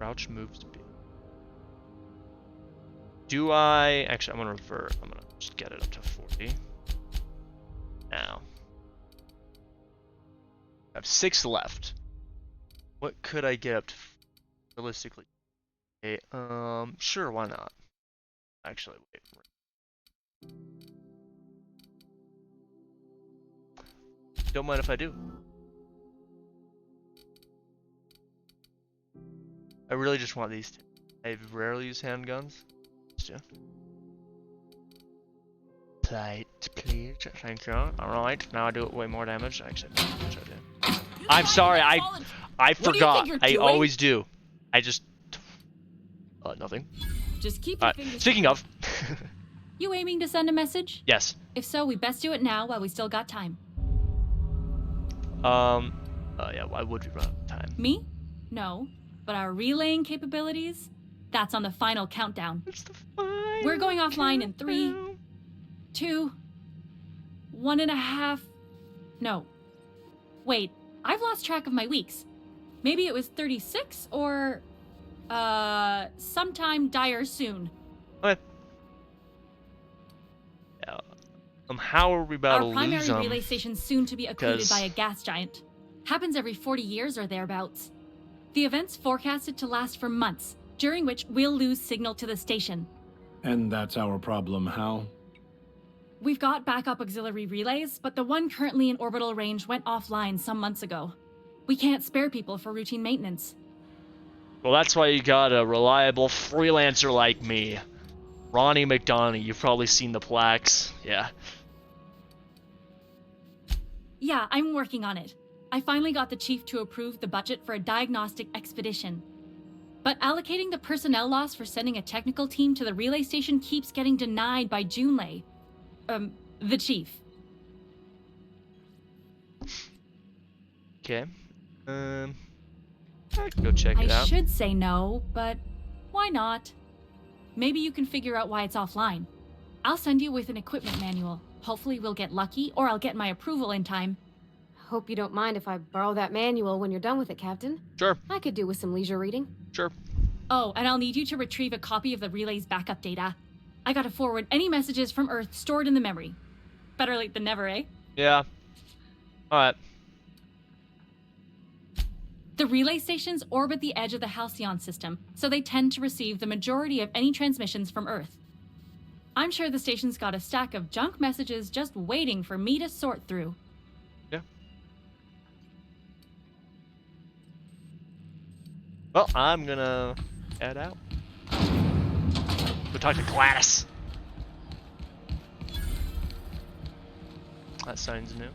Crouch moves to B. Do I... Actually, I'm gonna revert. I'm gonna just get it up to 40. Now. I have 6 left. What could I get up to realistically? Okay, sure, why not? Actually, wait. Don't mind if I do. I really just want these two. I rarely use handguns. Yeah. Tight, please. Thank you. Alright, now I do way more damage. Actually, how much I do. I'm sorry, I forgot. I always do. I just... nothing. Just keep your fingers Speaking of... You aiming to send a message? Yes. If so, we best do it now while we still got time. Yeah, why would we run out of time? Me? No. But our relaying capabilities? That's on the final countdown. It's the final We're going offline in countdown. 3, 2, 1.5... No. Wait, I've lost track of my weeks. Maybe it was 36 or... sometime dire soon. What? Yeah. How are we about to Our lose primary them? relay station's soon to be occluded Because- by a gas giant. Happens every 40 years or thereabouts. The event's forecasted to last for months, during which we'll lose signal to the station. And that's our problem, how? We've got backup auxiliary relays, but the one currently in orbital range went offline some months ago. We can't spare people for routine maintenance. Well, that's why you got a reliable freelancer like me. Ronnie McDonough, you've probably seen the plaques. Yeah. Yeah, I'm working on it. I finally got the chief to approve the budget for a diagnostic expedition. But allocating the personnel loss for sending a technical team to the relay station keeps getting denied by Junlei. The chief. Okay. I can go check it I out. should say no, but why not? Maybe you can figure out why it's offline. I'll send you with an equipment manual. Hopefully we'll get lucky, or I'll get my approval in time. Hope you don't mind if I borrow that manual when you're done with it, Captain. Sure, I could do with some leisure reading. sure. Oh, and I'll need you to retrieve a copy of the relay's backup data. I gotta forward any messages from Earth stored in the memory. Better late than never, eh? Yeah. Alright. The relay stations orbit the edge of the Halcyon system, so they tend to receive the majority of any transmissions from Earth. I'm sure the station's got a stack of junk messages just waiting for me to sort through. Yeah. Well, I'm gonna head out. Go talk to Gladys. That sounds new.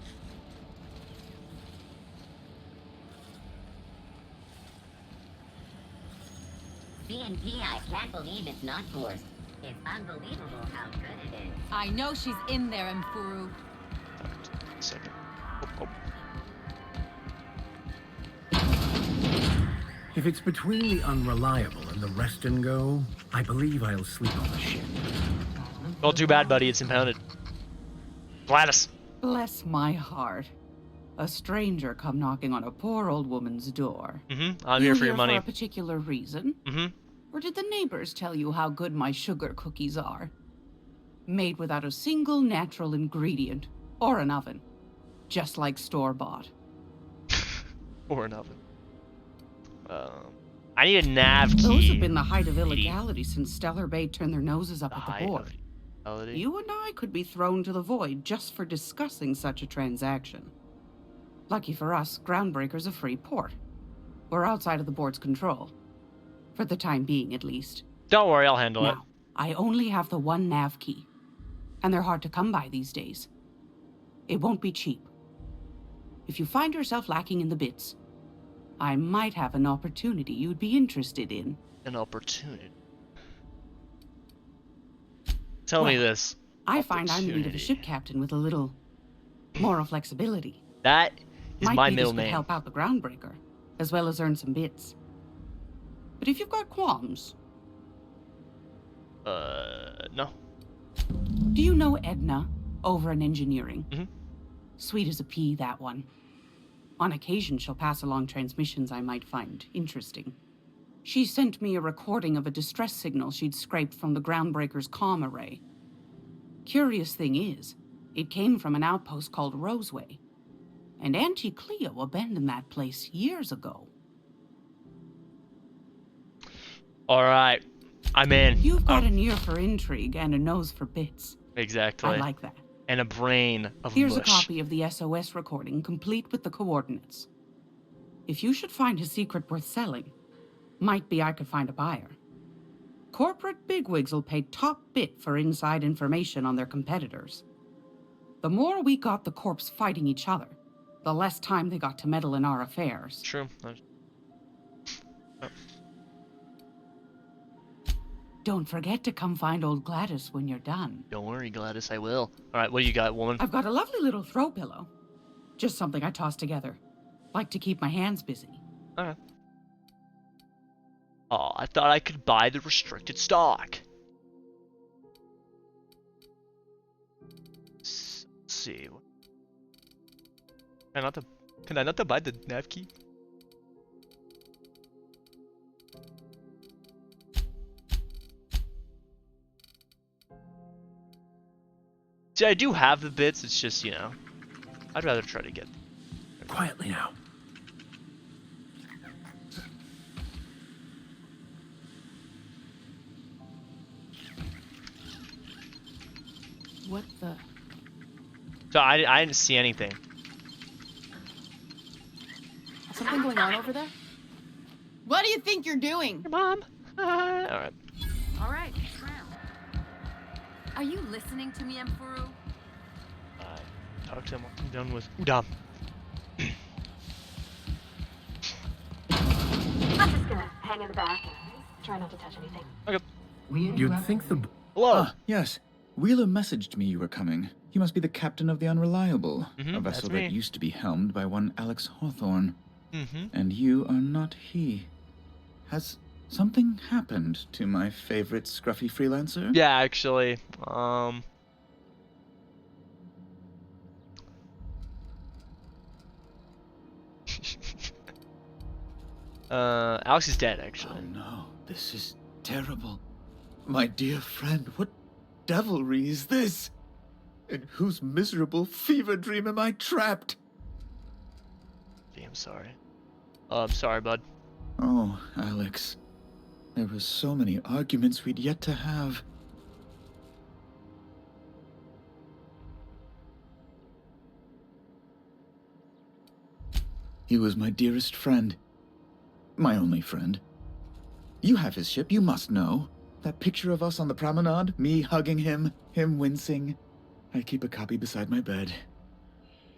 BNP, I can't believe it's not forced. It's unbelievable how good it is. I know she's in there, Mfuru. Second. If it's between the unreliable and the rest and go, I believe I'll sleep on the ship. Not too bad, buddy. It's impounded. Gladys. Bless my heart. A stranger come knocking on a poor old woman's door. I'm here for your money. For a particular reason? Or did the neighbors tell you how good my sugar cookies are? Made without a single natural ingredient. Or an oven. Just like store-bought. Or an oven. I need a nav key. Those have been the height of illegality since Stellar Bay turned their noses up at the board. You and I could be thrown to the void just for discussing such a transaction. Lucky for us, Groundbreaker's a free port. We're outside of the board's control. For the time being, at least. Don't worry, I'll handle it. Now, I only have the one nav key. And they're hard to come by these days. It won't be cheap. If you find yourself lacking in the bits, I might have an opportunity you'd be interested in. An opportunity. Tell me this. I find I'm in need of a ship captain with a little moral flexibility. That is my Might middle could name. help out the Groundbreaker, as well as earn some bits. But if you've got qualms, No. do you know Edna over in engineering? Mhm. Sweet as a pea, that one. On occasion, she'll pass along transmissions I might find interesting. She sent me a recording of a distress signal she'd scraped from the Groundbreaker's comm array. Curious thing is, it came from an outpost called Roseway. And Auntie Cleo abandoned that place years ago. Alright. I'm in. You've got an ear for intrigue and a nose for bits. Exactly. I like that. And a brain of Here's mush. a copy of the SOS recording, complete with the coordinates. If you should find his secret worth selling, might be I could find a buyer. Corporate bigwigs will pay top bit for inside information on their competitors. The more we got the corps fighting each other, the less time they got to meddle in our affairs. True. Don't forget to come find old Gladys when you're done. Don't worry, Gladys, I will. Alright, what do you got, woman? I've got a lovely little throw pillow. Just something I tossed together. Like to keep my hands busy. Alright. Oh, I thought I could buy the restricted stock. Let's see. Can I not buy the nav key? See, I do have the bits, it's just, you know, I'd rather try to get... Quietly now. What the... So I didn't see anything. Something going on over there? What do you think you're doing? Your mom. Alright. All right, are you listening to me, Emfuru? Talk to him. I'm done with Udam. I'm just gonna hang in the back and try not to touch anything. Okay. You'd think the... Hello. Ah, yes. Wheeler messaged me you were coming. You must be the captain of the Unreliable, a vessel that's me. that used to be helmed by one Alex Hawthorne. Mm-hmm. And you are not he. Has something happened to my favorite scruffy freelancer? Yeah, actually. Alex is dead, actually. Oh no, this is terrible. My dear friend, what devilry is this? In whose miserable fever dream am I trapped? I'm sorry. I'm sorry, bud. Oh, Alex. There were so many arguments we'd yet to have. He was my dearest friend. My only friend. You have his ship, you must know. That picture of us on the promenade, me hugging him, him wincing. I keep a copy beside my bed.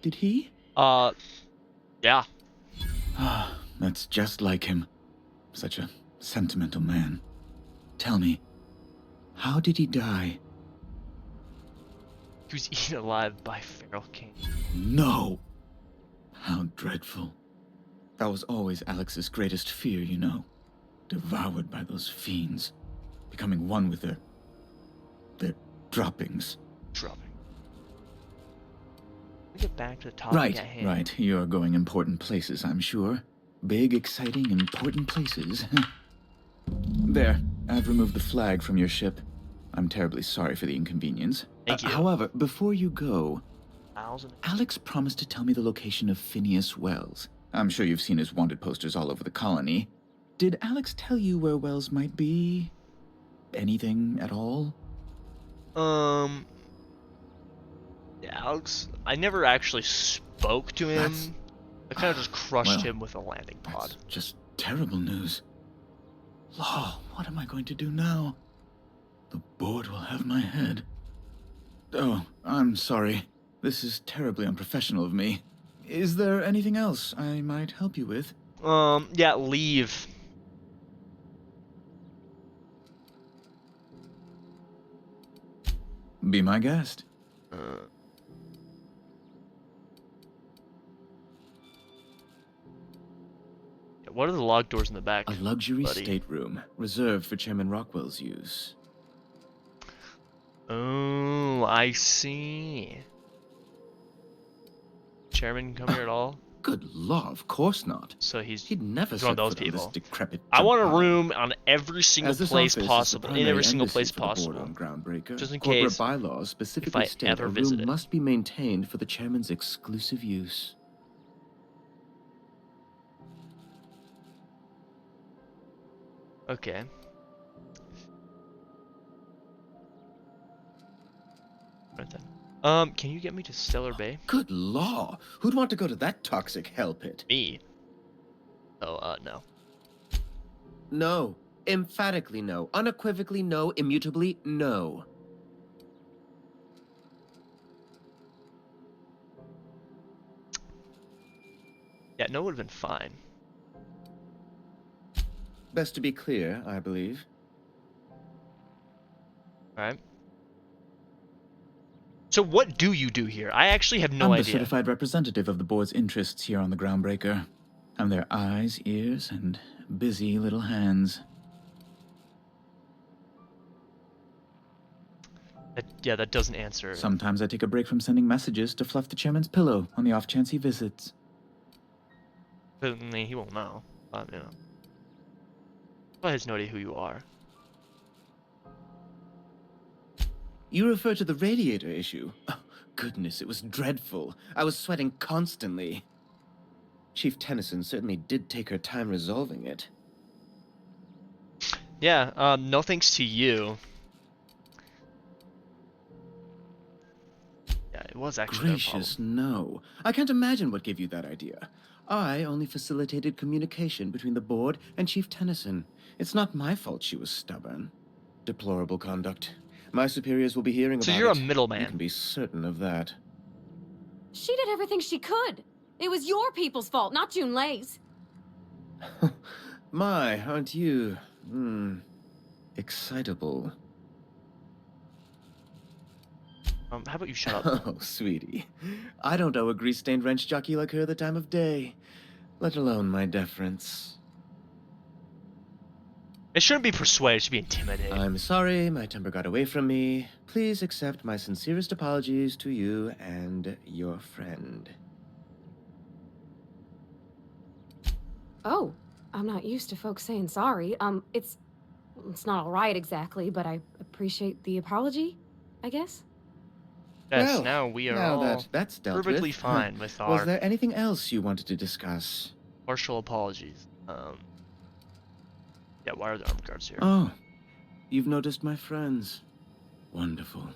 Did he? Yeah. Ah, that's just like him. Such a sentimental man. Tell me, how did he die? He was eaten alive by Feral King. No! How dreadful. That was always Alex's greatest fear, you know. Devoured by those fiends. Becoming one with their droppings. Dropping. Let me get back to the topic Right, at hand. right. You're going important places, I'm sure. Big, exciting, important places. There, I've removed the flag from your ship. I'm terribly sorry for the inconvenience. Thank you. However, before you go, 1,000. Alex promised to tell me the location of Phineas Wells. I'm sure you've seen his wanted posters all over the colony. Did Alex tell you where Wells might be? Anything at all? Yeah, Alex, I never actually spoke to him. That's- I kind of just crushed well, him with a landing pod. That's just terrible news. Law, what am I going to do now? The board will have my head. Oh, I'm sorry. This is terribly unprofessional of me. Is there anything else I might help you with? Yeah, leave. Be my guest. What are the locked doors in the back? A luxury buddy? stateroom, reserved for Chairman Rockwell's use. Oh, I see. Chairman come here at all? Good law, of course not. So He'd never one of set those foot on this people. decrepit I want a junk pile. room on every single As this place office is the possible, in every primary single embassy place for the board possible. on Groundbreaker, Just in corporate case bylaws specifically I state ever a visit room it. must be maintained for the chairman's exclusive use. Okay. Right then. Can you get me to Stellar Bay? Good law! Who'd want to go to that toxic hell pit? Me. Oh, no. No. Emphatically no. Unequivocally no. Immutably no. Yeah, no would have been fine. Best to be clear, I believe. Alright. So what do you do here? I actually have no I'm the idea. certified representative of the board's interests here on the Groundbreaker. I'm their eyes, ears, and busy little hands. That doesn't answer. Sometimes I take a break from sending messages to fluff the chairman's pillow on the off chance he visits. I mean, he won't know. You know. But he has no idea who you are. You refer to the radiator issue? Oh, goodness, it was dreadful. I was sweating constantly. Chief Tennyson certainly did take her time resolving it. Yeah, no thanks to you. Yeah, it was actually Gracious, no. I can't imagine what gave you that idea. I only facilitated communication between the board and Chief Tennyson. It's not my fault she was stubborn. Deplorable conduct. My superiors will be hearing about it. So you're a middleman. You can be certain of that. She did everything she could. It was your people's fault, not June Lay's. My, aren't you, excitable. How about you shut up? Oh, sweetie. I don't owe a grease-stained wrench jockey like her the time of day, let alone my deference. It shouldn't be persuade, it should be intimidate. I'm sorry, my temper got away from me. Please accept my sincerest apologies to you and your friend. Oh, I'm not used to folks saying sorry. It's not all right exactly, but I appreciate the apology, I guess. Yes, Well, now we are now all that's dealt perfectly with. fine with Was our there anything else you wanted to discuss? partial apologies. Yeah, why are the armed guards here? Oh, you've noticed my friends. Wonderful.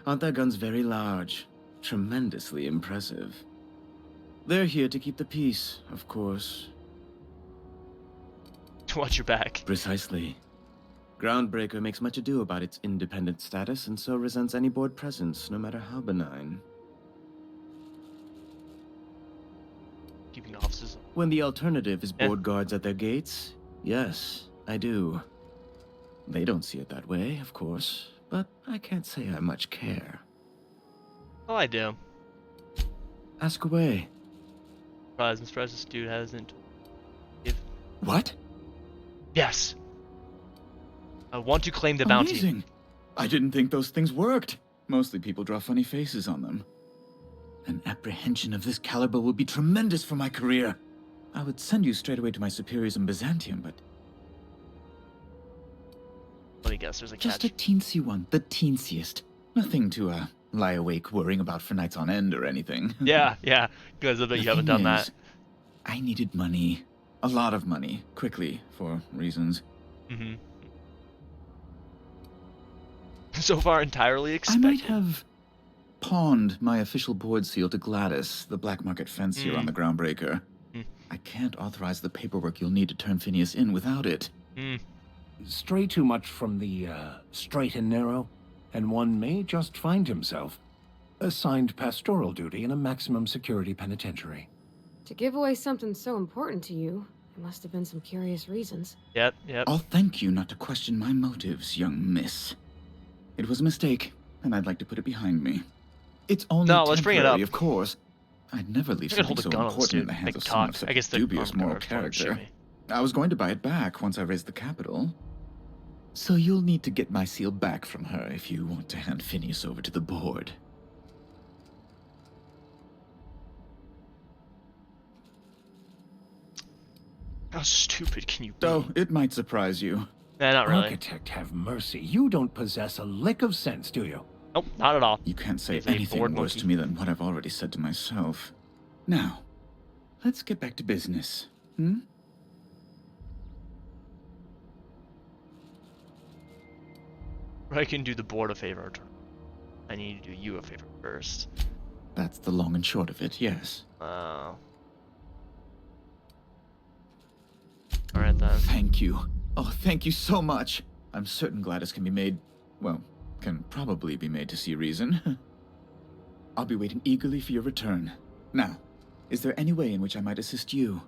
Aren't their guns very large? Tremendously impressive. They're here to keep the peace, of course. To watch your back. Precisely. Groundbreaker makes much ado about its independent status and so resents any board presence, no matter how benign. Keeping offices. When the alternative is board guards at their gates, yes, I do. They don't see it that way, of course, but I can't say I much care. Oh, I do. Ask away. I'm surprised this dude hasn't. What? Yes. I want to claim the bounty. Amazing. I didn't think those things worked. Mostly people draw funny faces on them. An apprehension of this caliber will be tremendous for my career. I would send you straight away to my superiors in Byzantium, but... Let me guess, there's a Just catch. a teensy one, the teensiest. Nothing to, lie awake worrying about for nights on end or anything. Yeah, because I bet you haven't done that. I needed money. A lot of money. Quickly, for reasons. Mm-hmm. So far, entirely I expected. might have pawned my official board seal to Gladys, the black market fence here on the Groundbreaker. I can't authorize the paperwork you'll need to turn Phineas in without it. Stray too much from the straight and narrow, and one may just find himself assigned pastoral duty in a maximum security penitentiary. To give away something so important to you, there must have been some curious reasons. Yep. I'll thank you not to question my motives, young miss. It was a mistake, and I'd like to put it behind me. It's only No, let's bring it up. of course. I'd never leave I'm gonna something hold a so gun on this important dude. in the hands Make of him someone talk. of such I guess the dubious armed moral guards wanted to shoot character. me. I was going to buy it back once I raised the capital. So you'll need to get my seal back from her if you want to hand Phineas over to the board. How stupid can you be? Though it might surprise you. Nah, not really. Architect, have mercy. You don't possess a lick of sense, do you? Nope, not at all. You can't say He's a anything bored worse monkey. to me than what I've already said to myself. Now, let's get back to business. Hmm? I can do the board a favor. I need to do you a favor first. That's the long and short of it, yes. Alright then. Thank you. Oh, thank you so much. I'm certain Gladys can be made, well, can probably be made to see reason. I'll be waiting eagerly for your return. Now, is there any way in which I might assist you?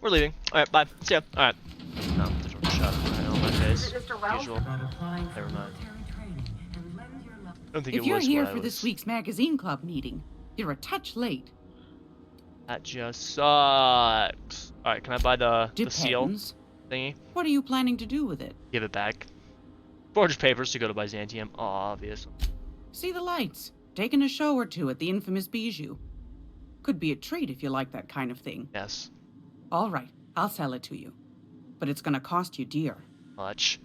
We're leaving. Alright, bye. See ya. Alright. No, there's a shot right on my face. Usual. Never mind. I don't think If it you're was here what I for this week's magazine club meeting, you're a touch late. That just sucks. Alright, can I buy the seal Depends. thingy? What are you planning to do with it? Give it back. Forged papers to go to Byzantium. Obvious. See the lights. Taking a show or two at the infamous Bijou. Could be a treat if you like that kind of thing. Yes. All right, I'll sell it to you. But it's gonna cost you dear. Much.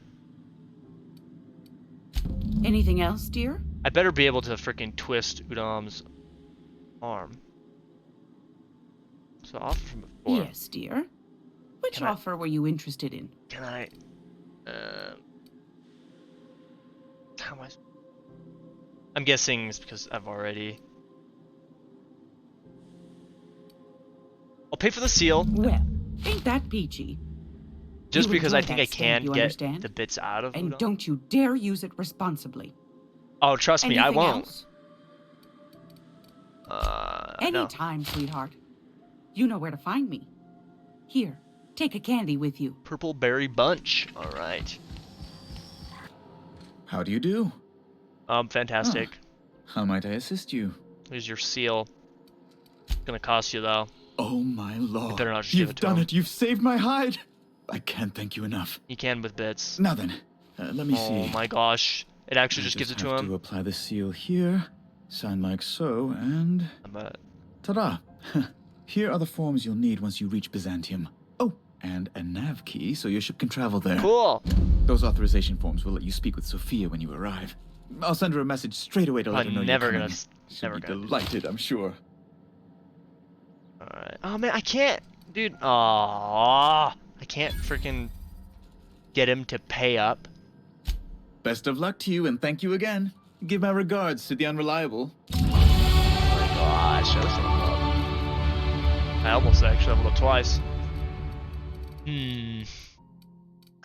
Anything else, dear? I better be able to freaking twist Udam's arm. So offer from before. Yes, dear. Which Can I- offer were you interested in? Can I? How am I? I'm guessing it's because I've already. I'll pay for the seal Well, ain't that peachy? just You because I enjoy think that I stamp, can you get understand? the bits out of And Udam. don't you dare use it responsibly. Oh, trust me, I Anything won't. else? No. Anytime, sweetheart. You know where to find me. Here, take a candy with you. Purple berry bunch. All right. How do you do? Fantastic. How might I assist you? Here's your seal. It's gonna cost you though. Oh my lord. better not just give You've it to done him. it. You've saved my hide. I can't thank you enough. You can with bits. Now then, let me Oh see. my gosh. It actually I just gives it to have him. to apply the seal here, sign like so, and But ta-da! Here are the forms you'll need once you reach Byzantium. Oh, and a nav key so your ship can travel there. cool. Those authorization forms will let you speak with Sophia when you arrive. I'll send her a message straight away to let her know I'm you're never coming. gonna. She'll Never be gonna. delighted, I'm sure. Alright. Oh man, I can't, dude. Aww. I can't freaking get him to pay up. Best of luck to you, and thank you again. Give my regards to the Unreliable. Oh my gosh, that's so love. I almost actually leveled up twice.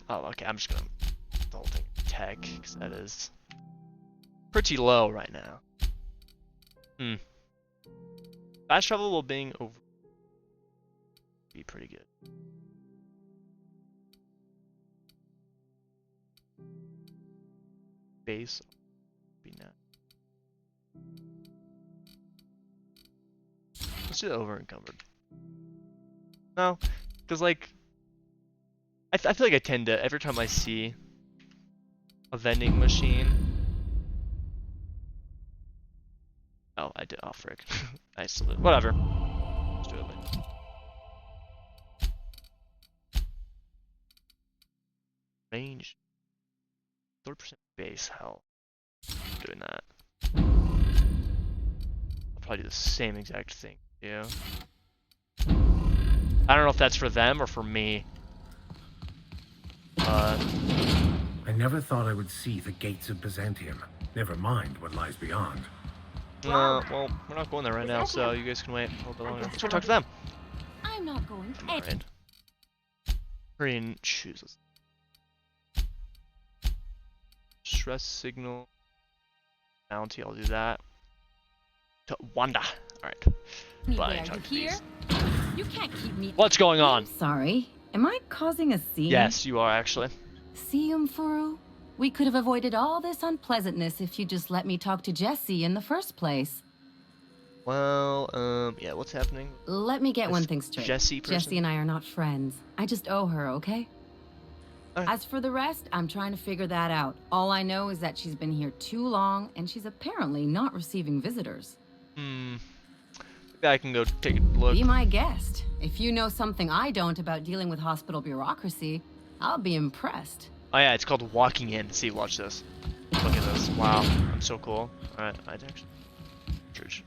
Oh, okay. I'm just gonna the whole thing tech because that is pretty low right now. Fast travel while being over be pretty good. Base be not. Let's do the over encumbered. No, because like I feel like I tend to every time I see a vending machine. Oh, I did. Oh, frick. Nice. Whatever. Let's do it later. Range. 30% base health. Doing that. I'll probably do the same exact thing. Yeah. I don't know if that's for them or for me. I never thought I would see the gates of Byzantium. Never mind what lies beyond. Well, we're not going there right now, so you guys can wait a little bit longer. Let's go talk to them. I'm not going Alright. Green shoes. Stress signal. Bounty, I'll do that. To Wanda. Alright. Bye. Talk to these. You can't keep me. What's going on? Sorry. Am I causing a scene? Yes, you are actually. See, Umfuru? We could have avoided all this unpleasantness if you just let me talk to Jesse in the first place. Well, yeah, what's happening? Let me get This one thing straight. Jesse person? Jesse and I are not friends. I just owe her, okay? Alright. As for the rest, I'm trying to figure that out. All I know is that she's been here too long, and she's apparently not receiving visitors. I can go take a look. Be my guest. If you know something I don't about dealing with hospital bureaucracy, I'll be impressed. Oh yeah, it's called walking in. See, watch this. Look at this. Wow, I'm so cool. Alright, I actually... Church.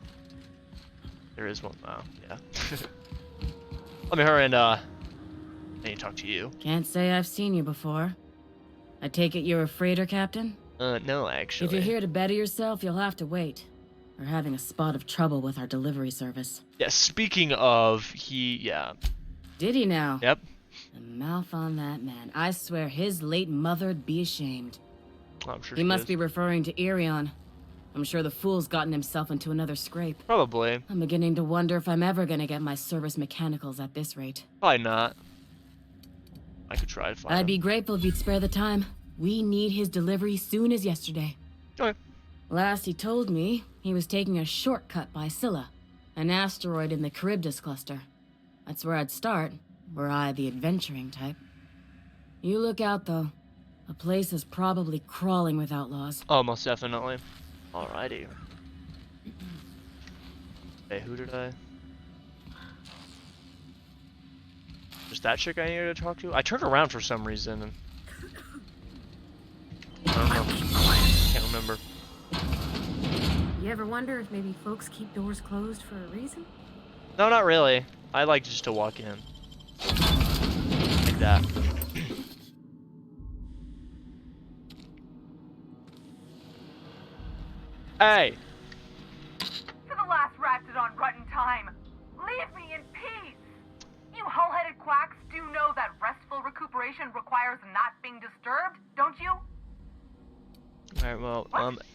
There is one. Oh, yeah. Let me hurry and, I need to talk to you. Can't say I've seen you before. I take it you're a freighter captain? No, actually. If you're here to better yourself, you'll have to wait. We're having a spot of trouble with our delivery service. Yeah, speaking of, yeah. Did he now? Yep. The mouth on that man. I swear his late mother'd be ashamed. I'm sure he must be referring to Irion. I'm sure the fool's gotten himself into another scrape. Probably. I'm beginning to wonder if I'm ever gonna get my service mechanicals at this rate. Probably not. I could try to find I'd be grateful if you'd spare the time. We need his delivery soon as yesterday. Okay. Last he told me, he was taking a shortcut by Scylla, an asteroid in the Charybdis cluster. That's where I'd start, were I the adventuring type. You look out, though. The place is probably crawling with outlaws. Oh, most definitely. Alrighty. Hey, who did I... Just that chick I needed to talk to? I turned around for some reason and... I don't know. Can't remember. You ever wonder if maybe folks keep doors closed for a reason? No, not really. I like just to walk in. Like that. Hey! To the last ratchet on rotten time, leave me in peace! You hull-headed quacks do know that restful recuperation requires not being disturbed, don't you? Alright, well,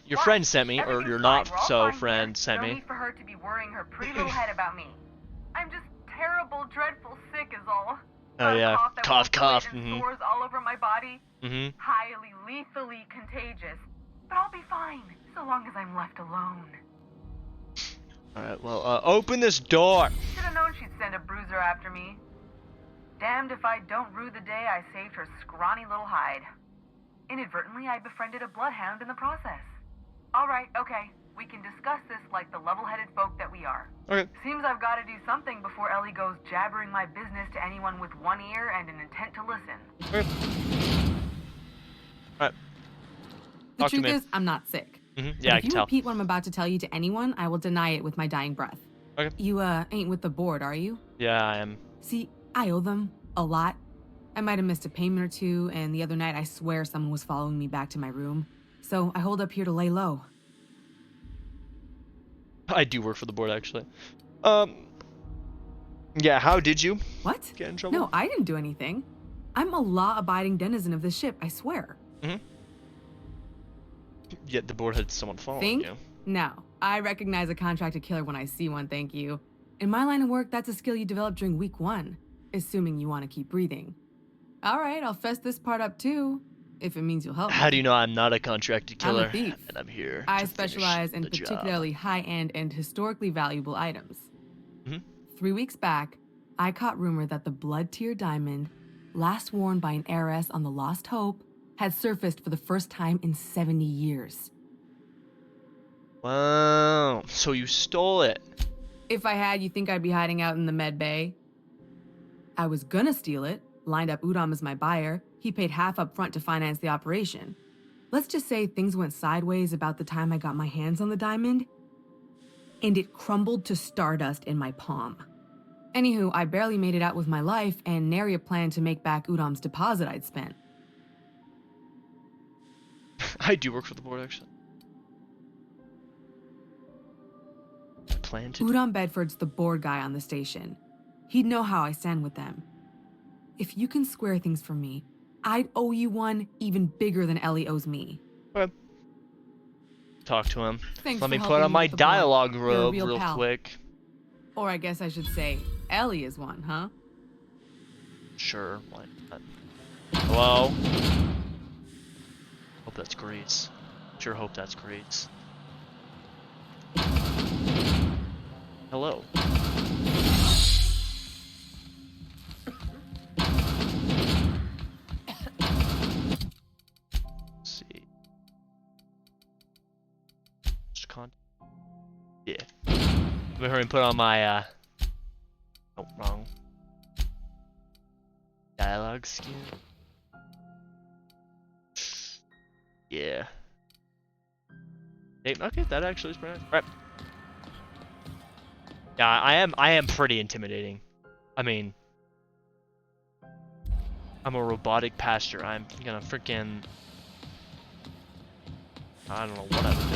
your friend sent me, or your not-so friend sent me. No need for her to be worrying her pretty little head about me. I'm just terrible, dreadful sick is all. Oh yeah, cough. Sores all over my body. Highly, lethally contagious. But I'll be fine, so long as I'm left alone. Alright, well, open this door! Should've known she'd send a bruiser after me. Damned if I don't rue the day I saved her scrawny little hide. Inadvertently, I befriended a bloodhound in the process. Alright, okay. We can discuss this like the level-headed folk that we are. Okay. Seems I've got to do something before Ellie goes jabbering my business to anyone with one ear and an intent to listen. Okay. Alright. The truth is, I'm not sick. Yeah, I can tell. If you repeat what I'm about to tell you to anyone, I will deny it with my dying breath. Okay. You, ain't with the board, are you? Yeah, I am. See, I owe them a lot. I might have missed a payment or two, and the other night I swear someone was following me back to my room. So I hold up here to lay low. I do work for the board, actually. Yeah, how did you get in trouble? No, I didn't do anything. I'm a law-abiding denizen of this ship, I swear. Yet the board had someone following you. No, I recognize a contracted killer when I see one, thank you. In my line of work, that's a skill you develop during week 1, assuming you want to keep breathing. All right, I'll fess this part up too, if it means you'll help me. How do you know I'm not a contracted killer? I'm a thief. And I'm here I to specialize in finish the particularly job. high-end and historically valuable items. 3 weeks back, I caught rumor that the Blood Tier diamond, last worn by an heiress on the Lost Hope, had surfaced for the first time in 70 years. Wow, so you stole it. If I had, you think I'd be hiding out in the med bay? I was gonna steal it, lined up Udom as my buyer. He paid half up front to finance the operation. Let's just say things went sideways about the time I got my hands on the diamond, and it crumbled to stardust in my palm. Anywho, I barely made it out with my life, and nary a plan to make back Udom's deposit I'd spent. I do work for the board, actually. I plan to. Udom Bedford's the board guy on the station. He'd know how I stand with them. If you can square things for me, I'd owe you one even bigger than Ellie owes me. Okay. Talk to him. Thanks Let me for put helping on me my with the board. dialogue You're a robe real real pal. quick. Or I guess I should say, Ellie is one, huh? Sure, why not? Hello? Hope that's Grace. Sure hope that's Grace. Hello. Let's see. Just con. Yeah. Let me hurry and put on my, oh, wrong. Dialogue skin. Yeah. Okay, that actually is pretty nice. Right. Yeah, I am pretty intimidating. I mean, I'm a robotic pastor. I'm gonna freaking, I don't know what I would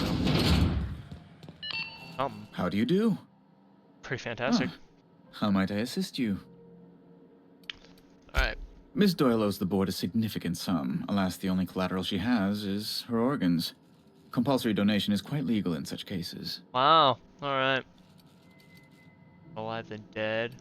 do. How do you do? Pretty fantastic. How might I assist you? Alright. Miss Doyle owes the board a significant sum. Alas, the only collateral she has is her organs. Compulsory donation is quite legal in such cases. Wow. Alright. Alive and dead.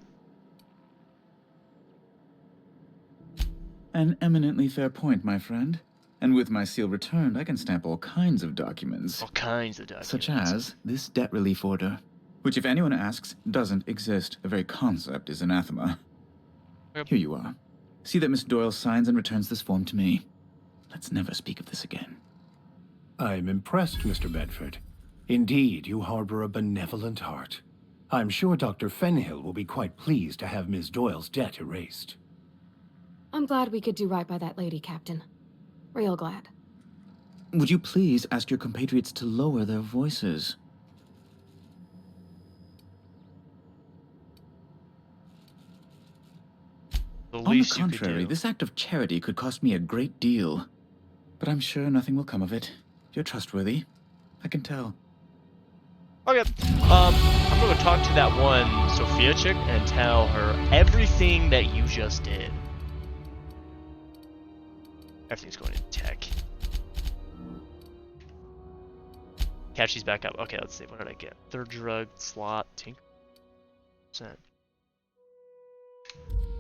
An eminently fair point, my friend. And with my seal returned, I can stamp all kinds of documents. All kinds of documents. Such as this debt relief order, which, if anyone asks, doesn't exist. The very concept is anathema. Yep. Here you are. See that Miss Doyle signs and returns this form to me. Let's never speak of this again. I'm impressed, Mr. Bedford. Indeed, you harbor a benevolent heart. I'm sure Dr. Fenhill will be quite pleased to have Ms. Doyle's debt erased. I'm glad we could do right by that lady, Captain. Real glad. Would you please ask your compatriots to lower their voices? On the contrary, this act of charity could cost me a great deal. But I'm sure nothing will come of it. You're trustworthy. I can tell. Okay. I'm gonna talk to that one Sophia chick and tell her everything that you just did. Everything's going in tech. Catch these back up. Okay, let's see. What did I get? Third drug slot. Tinker.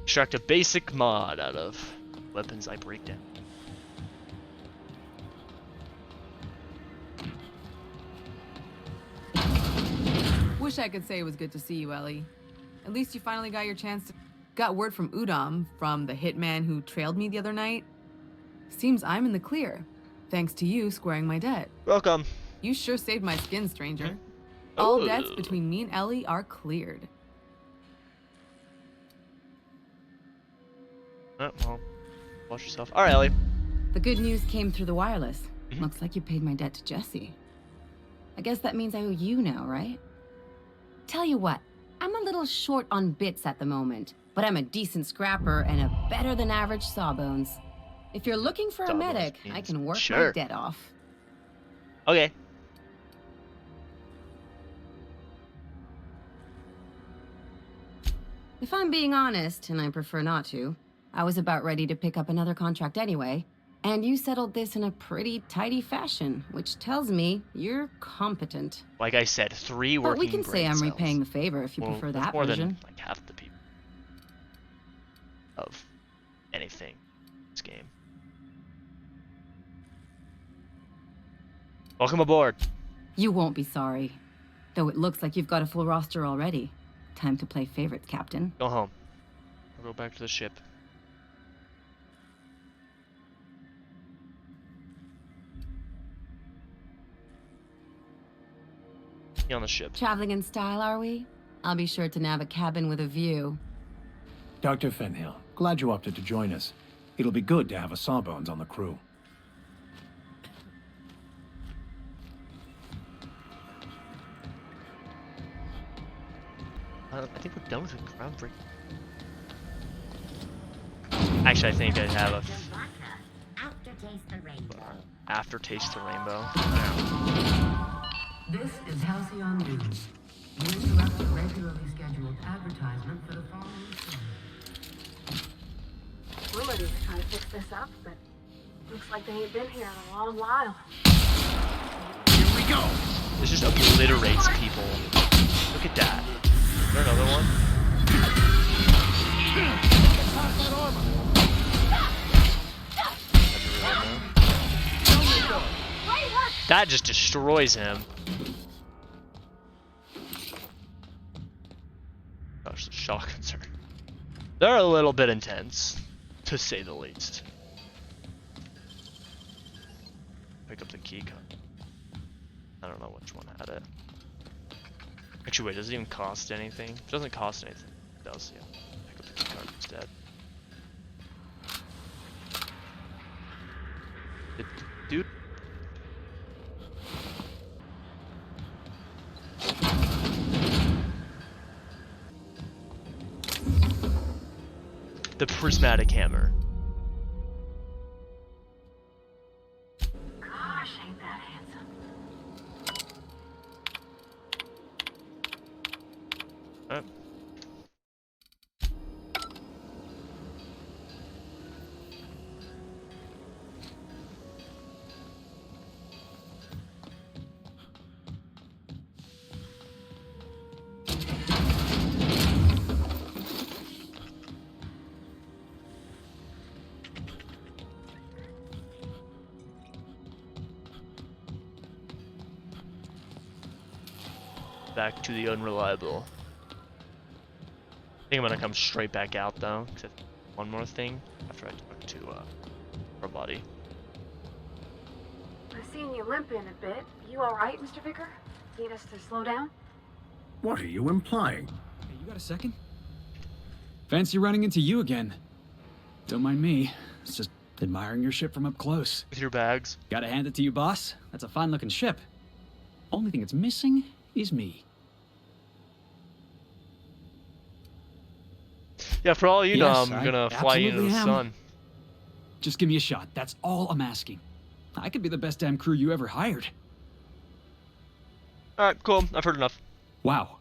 Extract a basic mod out of weapons I break down. Wish I could say it was good to see you, Ellie. At least you finally got your chance to... Got word from Udom, from the hitman who trailed me the other night. Seems I'm in the clear, thanks to you squaring my debt. Welcome. You sure saved my skin, stranger. All debts between me and Ellie are cleared. Oh, well, watch yourself. All right, Ellie. The good news came through the wireless. Looks like you paid my debt to Jesse. I guess that means I owe you now, right? Tell you what, I'm a little short on bits at the moment, but I'm a decent scrapper and a better than average sawbones. If you're looking for a medic, I can work my debt off. Okay. If I'm being honest, and I prefer not to, I was about ready to pick up another contract anyway, and you settled this in a pretty tidy fashion, which tells me you're competent. Like I said, 3 working But we can say I'm cells. repaying the favor if you prefer that more version. Than like half the people of anything in this game. Welcome aboard. You won't be sorry. Though it looks like you've got a full roster already. Time to play favorites, Captain. Go home. We'll go back to the ship. Be on the ship. Traveling in style, are we? I'll be sure to nab a cabin with a view. Dr. Fenhill, glad you opted to join us. It'll be good to have a Sawbones on the crew. I think we're done with the groundbreaking. Actually, I think I have a aftertaste the rainbow. This is Halcyon News. You interrupt a regularly scheduled advertisement for the following show. Willard's trying to fix this up, but looks like they ain't been here in a long while. Here we go! This just obliterates people. Look at that. Is there another one? That just destroys him. Gosh, the shotguns are... They're a little bit intense, to say the least. Pick up the key card. I don't know which one had it. Actually, wait, does it even cost anything? It doesn't cost anything. It does, yeah. Pick up the key card instead. Dude. The prismatic hammer. Gosh, ain't that handsome. Oh. Back to the unreliable. I think I'm gonna come straight back out though, except one more thing after I talk to our body. I've seen you limping a bit. You alright, Mr. Vicker? Need us to slow down? What are you implying? Hey, you got a second? Fancy running into you again. Don't mind me. It's just admiring your ship from up close. With your bags. Gotta hand it to you, boss. That's a fine-looking ship. Only thing it's missing is me. Yeah, for all you know, I'm Yes, gonna I fly you into the absolutely am. sun. Just give me a shot. That's all I'm asking. I could be the best damn crew you ever hired. Alright, cool. I've heard enough. Wow.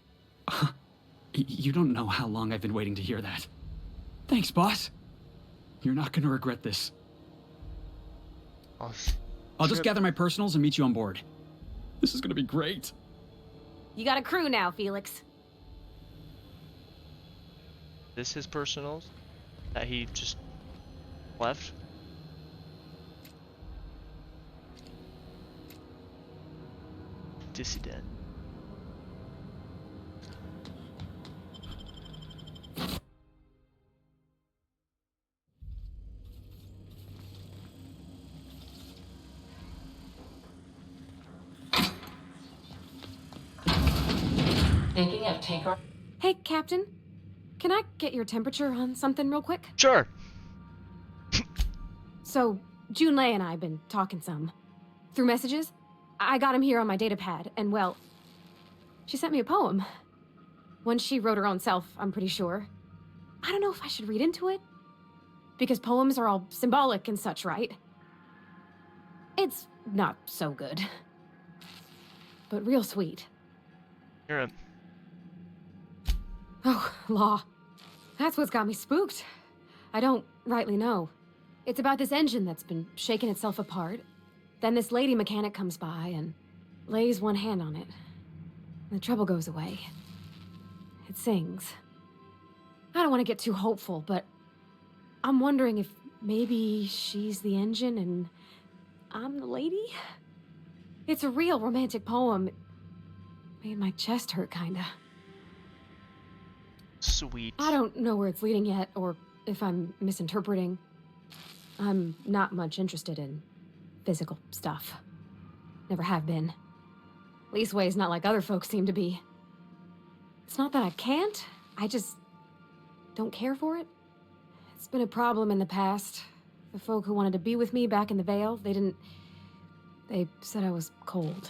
You don't know how long I've been waiting to hear that. Thanks, boss. You're not gonna regret this. I'll just gather my personals and meet you on board. This is gonna be great. You got a crew now, Felix. This his personals that he just left. Dissident. Thinking of takeoff. Hey, Captain. Can I get your temperature on something real quick? Sure. So, Junlei and I have been talking some. Through messages. I got him here on my datapad, and well, she sent me a poem. One she wrote her own self, I'm pretty sure. I don't know if I should read into it. Because poems are all symbolic and such, right? It's not so good. But real sweet. You're a... Oh, law. That's what's got me spooked. I don't rightly know. It's about this engine that's been shaking itself apart. Then this lady mechanic comes by and lays one hand on it. The trouble goes away. It sings. I don't want to get too hopeful, but I'm wondering if maybe she's the engine and I'm the lady? It's a real romantic poem. It made my chest hurt, kinda. Sweet. I don't know where it's leading yet, or if I'm misinterpreting. I'm not much interested in physical stuff. Never have been. Leastways not like other folks seem to be. It's not that I can't, I just don't care for it. It's been a problem in the past. The folk who wanted to be with me back in the Vale, they said I was cold.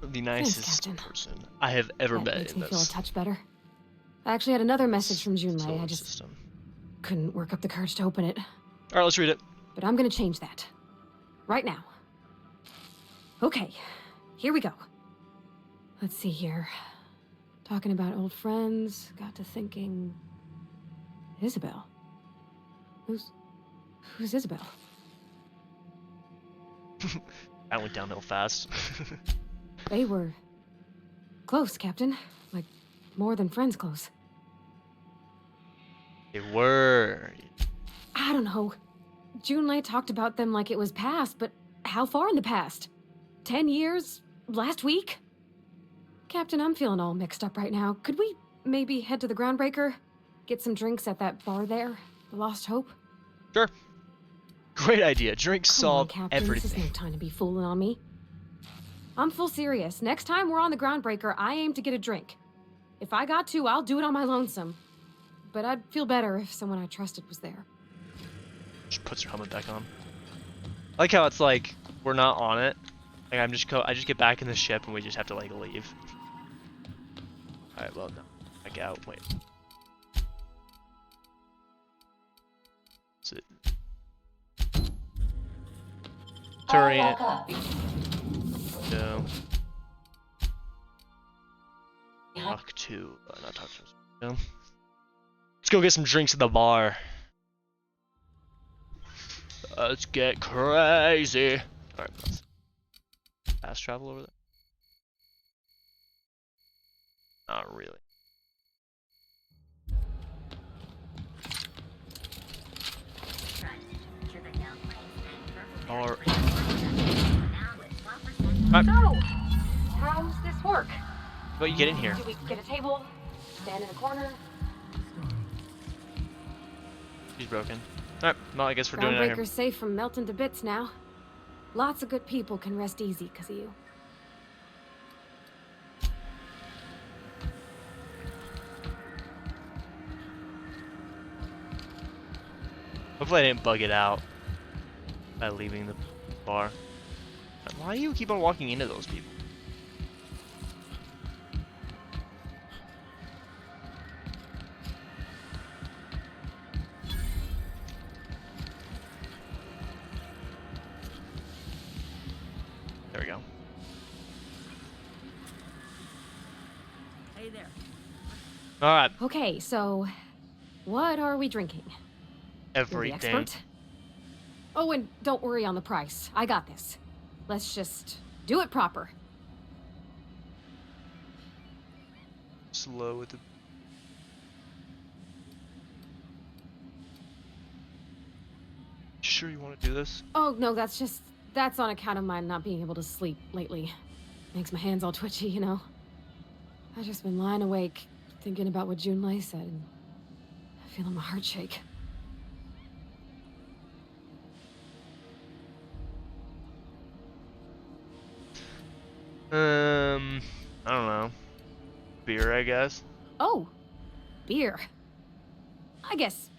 The nicest person I have ever met Makes in me feel a this. touch better. I actually had another message from Junlei. solar I just system. couldn't work up the courage to open it. Alright, let's read it. But I'm gonna change that. Right now. Okay, here we go. Let's see here. Talking about old friends, got to thinking... Isabel? Who's Isabel? That went downhill fast. They were... close, Captain. Like, more than friends close. They were. I don't know. Junlei talked about them like it was past, but how far in the past? 10 years? Last week? Captain, I'm feeling all mixed up right now. Could we maybe head to the Groundbreaker? Get some drinks at that bar there? The Lost Hope? Sure. Great idea. Drinks Come on, solve Captain. This is everything. no time to be fooling on me. I'm full serious. Next time we're on the Groundbreaker, I aim to get a drink. If I got to, I'll do it on my lonesome. But I'd feel better if someone I trusted was there. She puts her helmet back on. I like how it's like we're not on it. Like I just get back in the ship and we just have to like leave. All right, well no, back out. Wait. Is it? Turian. No. Talk to. Not talk to. No. Let's go get some drinks at the bar. Let's get crazy. Alright, let's fast travel over there. Not really. Or So, how's this work? How about you get in here? Do we get a table? Stand in a corner? She's broken. Alright, well I guess we're doing it out here. Groundbreaker's safe from melting to bits now. Lots of good people can rest easy because of you. Hopefully I didn't bug it out by leaving the bar. Why do you keep on walking into those people? There we go. Hey there. Alright. Okay, so what are we drinking? You're the Everything. expert? Oh, and don't worry on the price. I got this. Let's just do it proper. Slow with the. Sure you want to do this? Oh, no, that's on account of my not being able to sleep lately. Makes my hands all twitchy, you know. I've just been lying awake, thinking about what Junlei said, and feeling my heart shake. I don't know. Beer, I guess. Oh, beer. I guess,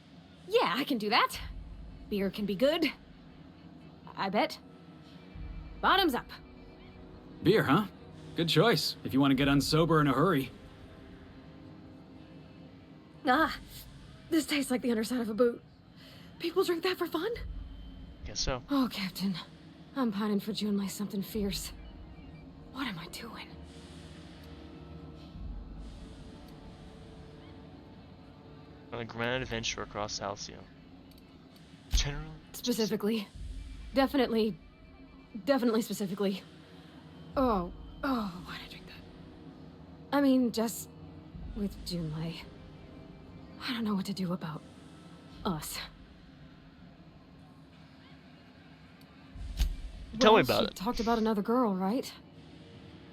yeah, I can do that. Beer can be good. I bet. Bottoms up. Beer, huh? Good choice, if you want to get unsober in a hurry. Ah, this tastes like the underside of a boot. People drink that for fun? Guess so. Oh, Captain. I'm pining for Junlei something fierce. What am I doing? On a grand adventure across Halcyon. Generally. Specifically. Definitely specifically. Oh, why'd I drink that? I mean, just with Junlei. I don't know what to do about us. Tell me about she it. Talked about another girl, right?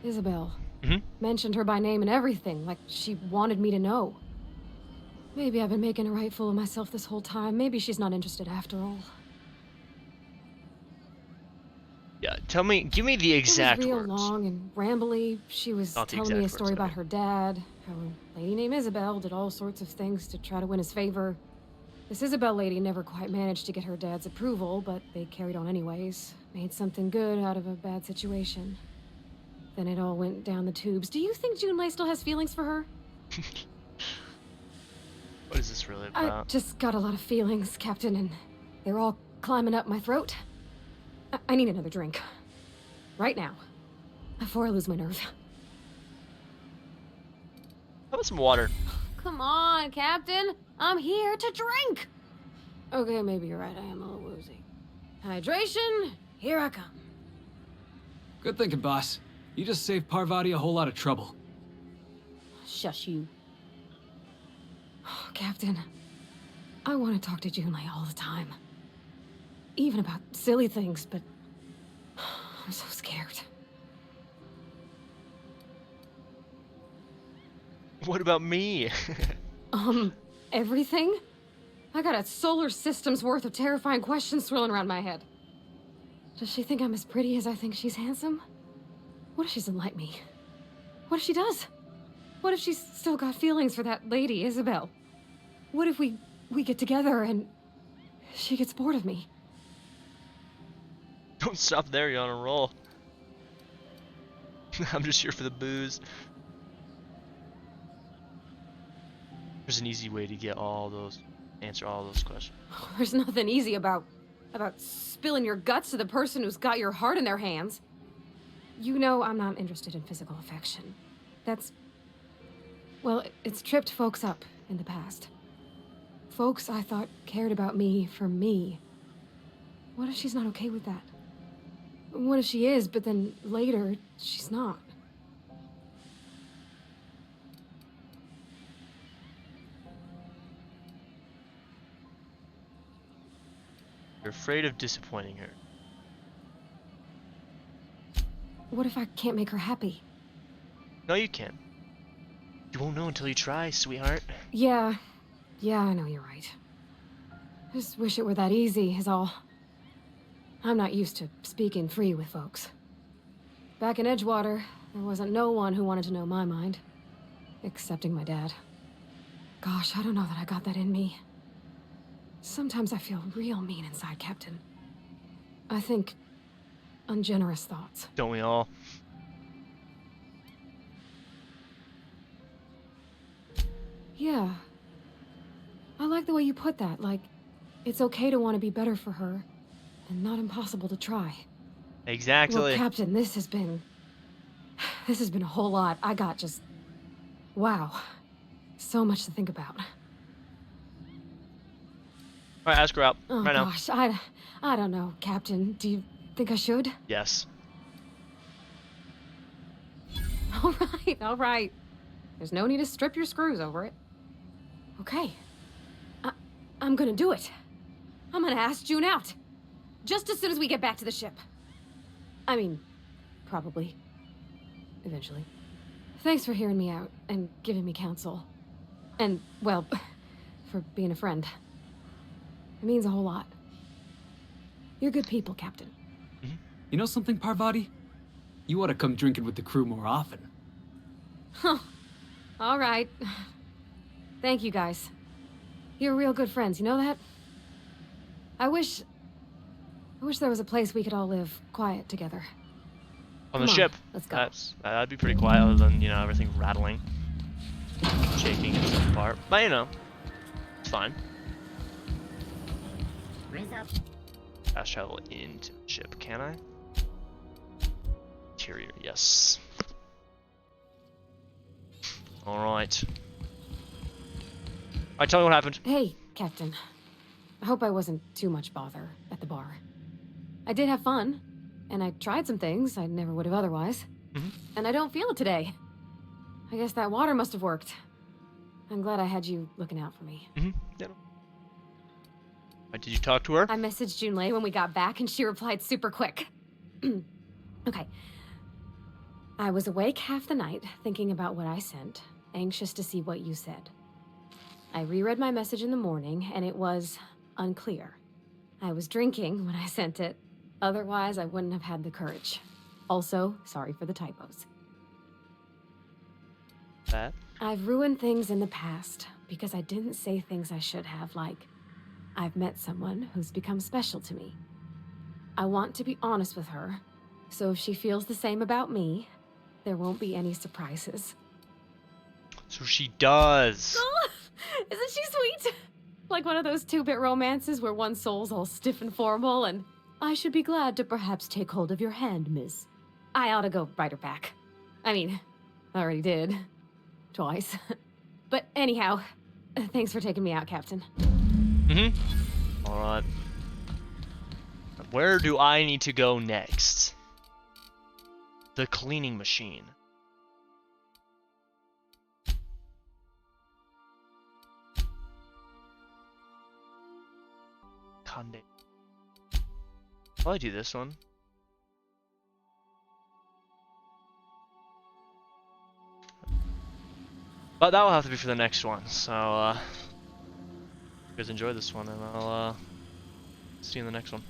Isabel. Mm-hmm. Mentioned her by name and everything, like she wanted me to know. Maybe I've been making a right fool of myself this whole time. Maybe she's not interested after all. Yeah, give me the exact it was real words. long and rambly. She was Not the telling me a exact story words, about okay. her dad, how a lady named Isabel did all sorts of things to try to win his favor. This Isabel lady never quite managed to get her dad's approval, but they carried on anyways. Made something good out of a bad situation. Then it all went down the tubes. Do you think Junlei still has feelings for her? What is this really I about? just got a lot of feelings, Captain, and they're all climbing up my throat. I need another drink. Right now. Before I lose my nerve. How about some water? Come on, Captain. I'm here to drink. Okay, maybe you're right. I am a little woozy. Hydration, here I come. Good thinking, boss. You just saved Parvati a whole lot of trouble. Shush you. Oh, Captain, I want to talk to Junlei all the time. Even about silly things, but I'm so scared. What about me? Everything? I got a solar system's worth of terrifying questions swirling around my head. Does she think I'm as pretty as I think she's handsome? What if she doesn't like me? What if she does? What if she's still got feelings for that lady, Isabel? What if we get together and she gets bored of me? Don't stop there, you're on a roll. I'm just here for the booze. There's an easy way to get answer all those questions. There's nothing easy about spilling your guts to the person who's got your heart in their hands. You know I'm not interested in physical affection. Well, it's tripped folks up in the past. Folks I thought cared about me for me. What if she's not okay with that? What if she is, but then later, she's not? You're afraid of disappointing her. What if I can't make her happy? No, you can't. You won't know until you try, sweetheart. Yeah, I know you're right. I just wish it were that easy, is all. I'm not used to speaking free with folks. Back in Edgewater, there wasn't no one who wanted to know my mind. Excepting my dad. Gosh, I don't know that I got that in me. Sometimes I feel real mean inside, Captain. I think ungenerous thoughts. Don't we all? Yeah. I like the way you put that, like, it's okay to want to be better for her, and not impossible to try. Exactly. Well, Captain, this has been a whole lot. I got just... Wow. So much to think about. Alright, ask her out. Oh, right now. Gosh, I don't know, Captain. Do you think I should? Yes. All right. There's no need to strip your screws over it. Okay. I'm gonna do it. I'm gonna ask June out. Just as soon as we get back to the ship. I mean, probably. Eventually. Thanks for hearing me out and giving me counsel. And, well, for being a friend. It means a whole lot. You're good people, Captain. You know something, Parvati? You ought to come drinking with the crew more often. Huh. All right. Thank you, guys. You're real good friends, you know that? I wish there was a place we could all live quiet together. On the ship. Let's go. That'd be pretty quiet, other than, you know, everything rattling, shaking and stuff apart. But, you know, it's fine. Fast travel into the ship, can I? Interior, yes. Alright. Alright, tell me what happened. Hey, Captain. I hope I wasn't too much bother at the bar. I did have fun, and I tried some things I never would have otherwise. And I don't feel it today. I guess that water must have worked. I'm glad I had you looking out for me. Yeah. Did you talk to her? I messaged Junlei when we got back, and she replied super quick. Okay. I was awake half the night, thinking about what I sent, anxious to see what you said. I reread my message in the morning, and it was unclear. I was drinking when I sent it. Otherwise, I wouldn't have had the courage. Also, sorry for the typos. That? I've ruined things in the past because I didn't say things I should have, like, I've met someone who's become special to me. I want to be honest with her, so if she feels the same about me, there won't be any surprises. So she does. Oh, isn't she sweet? Like one of those 2-bit romances where one soul's all stiff and formal and, I should be glad to perhaps take hold of your hand, miss. I ought to go write her back. I mean, I already did. Twice. But anyhow, thanks for taking me out, Captain. Alright. Where do I need to go next? The cleaning machine. Conde. I'll do this one. But that will have to be for the next one, so you guys enjoy this one, and I'll see you in the next one.